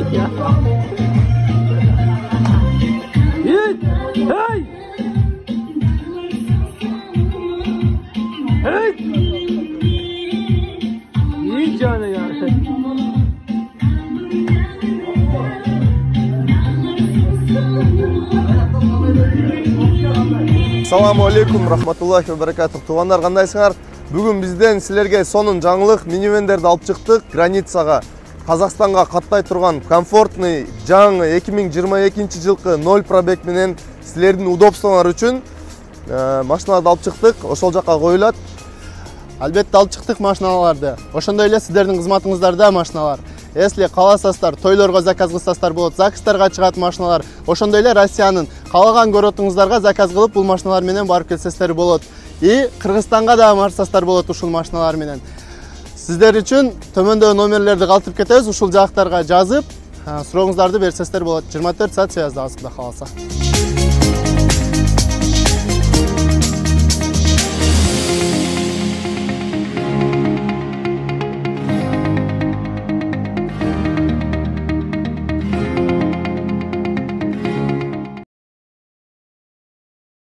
Yok ya. Hey! Hey! İyi canı ya. Assalamu alaikum rahmatullahi ve barakatuh. Туғандар, қандайсыңар? Бүгін бізден сілерге сонун жаңылық минивендерді алып шықтық границаға. Қазақстанға қаттай тұрған комфортный жаңы 2022 жылқы 0 пробег менен сілердің удобстволар үшін машиналарды алып шықтық. Ошол жаққа қойылат. Албетте алып шықтық машиналарды. Ошондой эле сиздердин кызматыңыздарда машиналар. Если кааласаңыздар, тойлорго заказ кылсаңыздар болот, ЗАГСтарга чыгат машиналар. Ошондой эле Россиянын каалаган көрөтүңүздарга заказ кылып бул машиналар менен барып келсеңиздер болот. И Кыргызстанга да барсаңыздар болот ушул машиналар менен. Сиздер үчүн төмөндөгү номерлерди калтырып кетебиз, ушул жактарга жазып, сурооңуздарды берсеңиздер болот. 24 саат связьдабыз, Кудай кааласа.